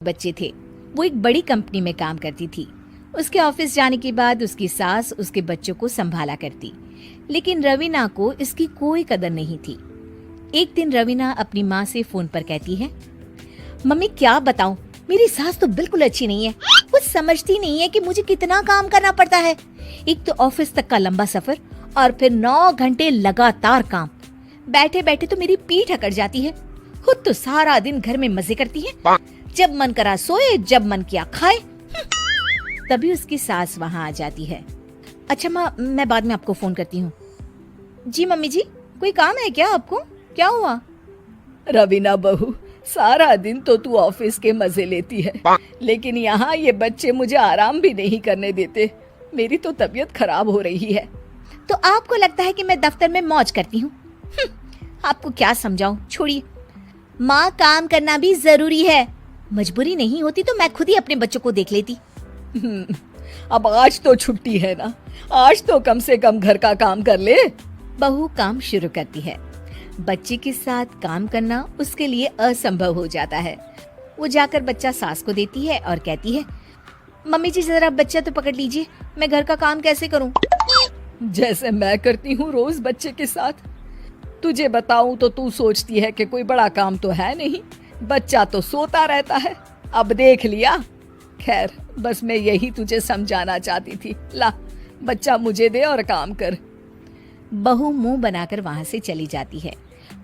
बच्चे थे। वो एक बड़ी कंपनी में काम करती थी। उसके ऑफिस जाने के बाद उसकी सास उसके बच्चों को संभाला करती, लेकिन रवीना को इसकी कोई कदर नहीं थी। एक दिन रवीना अपनी माँ से फोन पर कहती है, मम्मी क्या बताऊं, मेरी सास तो बिल्कुल अच्छी नहीं है। कुछ समझती नहीं है कि मुझे कितना काम करना पड़ता है। एक तो ऑफिस तक का लंबा सफर और फिर 9 घंटे लगातार काम। बैठे बैठे तो मेरी पीठ अकड़ जाती है। खुद तो सारा दिन घर में मजे करती है, जब मन करा सोए, जब मन किया खाए। तभी उसकी सास वहाँ आ जाती है। अच्छा माँ, मैं बाद में आपको फोन करती हूँ। जी मम्मी जी, कोई काम है क्या आपको? क्या हुआ? रवीना बहू, सारा दिन तो तू ऑफिस के मजे लेती है, लेकिन यहाँ ये बच्चे मुझे आराम भी नहीं करने देते। मेरी तो तबीयत खराब हो रही है। तो आपको लगता है कि मैं दफ्तर में मौज करती हूँ? आपको क्या समझाऊं, छोड़िए। माँ, काम करना भी जरूरी है। मजबूरी नहीं होती तो मैं खुद ही अपने बच्चों को देख लेती। अब आज तो छुट्टी है ना, आज तो कम से कम घर का काम कर ले। बहू काम शुरू करती है। बच्चे के साथ काम करना उसके लिए असंभव हो जाता है। वो जाकर बच्चा सास को देती है और कहती है, मम्मी जी जरा बच्चा तो पकड़ लीजिए, मैं घर का काम कैसे करूं? जैसे मैं करती हूँ रोज बच्चे के साथ। तुझे बताऊं तो तू सोचती है कि कोई बड़ा काम तो है नहीं, बच्चा तो सोता रहता है। अब देख लिया। खैर, बस मैं यही तुझे समझाना चाहती थी। ला, बच्चा मुझे दे और काम कर। बहू मुंह बनाकर वहां से चली जाती है।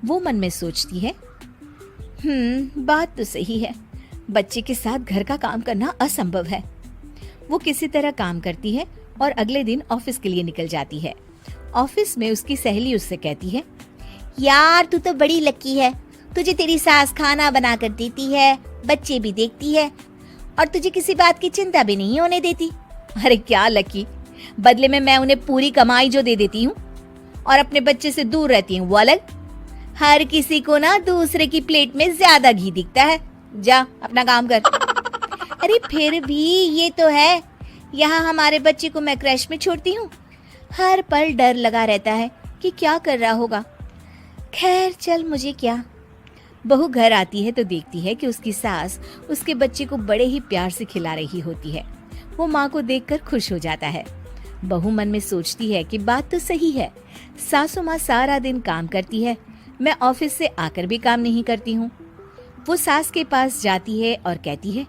वो मन में सोचती है, बात तो सही है, बच्चे के साथ घर का काम करना असंभव है। वो किसी तरह काम करती है और अगले दिन ऑफिस के लिए निकल जाती है। ऑफिस में उसकी सहेली उससे कहती है, यार तू तो बड़ी लकी है, तुझे तेरी सास खाना बना कर देती है, बच्चे भी देखती है और तुझे किसी बात की चिंता भी नहीं होने देती। अरे क्या लकी, बदले में मैं उन्हें पूरी कमाई जो दे देती हूँ और अपने बच्चे से दूर रहती हूँ वो अलग। हर किसी को ना दूसरे की प्लेट में ज्यादा घी दिखता है। जा अपना काम कर। अरे फिर भी ये तो है, यहाँ हमारे बच्चे को मैं क्रैश में छोड़ती हूँ, हर पल डर लगा रहता है कि क्या कर रहा होगा। खैर चल, मुझे क्या। बहू घर आती है तो देखती है कि उसकी सास उसके बच्चे को बड़े ही प्यार से खिला रही होती है। वो माँ को देखकर खुश हो जाता है। बहू मन में सोचती है कि बात तो सही है, सासू माँ सारा दिन काम करती है, मैं ऑफिस से आकर भी काम नहीं करती हूँ। वो सास के पास जाती है और कहती है,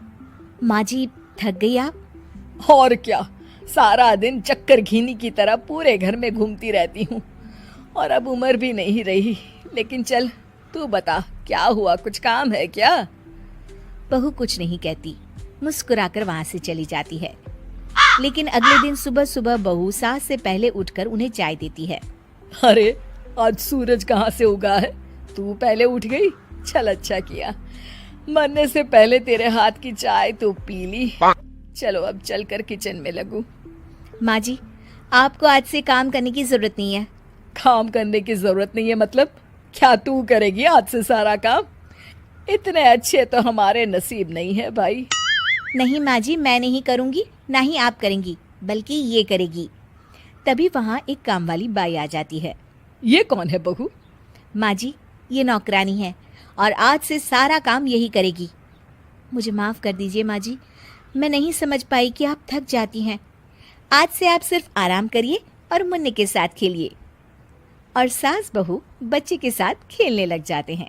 माँ जी थक गई आप? और क्या, सारा दिन चक्कर घीनी की तरह पूरे घर में घूमती रहती हूँ और अब उम्र भी नहीं रही। लेकिन चल तू बता, क्या हुआ, कुछ काम है क्या? बहू कुछ नहीं कहती, मुस्कुराकर वहां से चली जाती है। लेकिन अगले दिन सुबह सुबह बहू सास से पहले उठकर उन्हें चाय देती है। अरे आज सूरज कहाँ से उगा है, तू पहले उठ गई? चल अच्छा किया, मरने से पहले तेरे हाथ की चाय तो पी ली। चलो अब चलकर किचन में लगूं। माँ जी, आपको आज से काम करने की जरूरत नहीं है। काम करने की जरूरत नहीं है मतलब? क्या तू करेगी आज से सारा काम? इतने अच्छे तो हमारे नसीब नहीं है भाई। नहीं माँ जी, मैं नहीं करूँगी, ना ही आप करेंगी, बल्कि ये करेगी। तभी वहाँ एक काम वाली बाई आ जाती है। ये कौन है बहू? माँ जी, ये नौकरानी है और आज से सारा काम यही करेगी। मुझे माफ़ कर दीजिए माँ जी, मैं नहीं समझ पाई कि आप थक जाती हैं। आज से आप सिर्फ आराम करिए और मुन्ने के साथ खेलिए। और सास बहू बच्चे के साथ खेलने लग जाते हैं।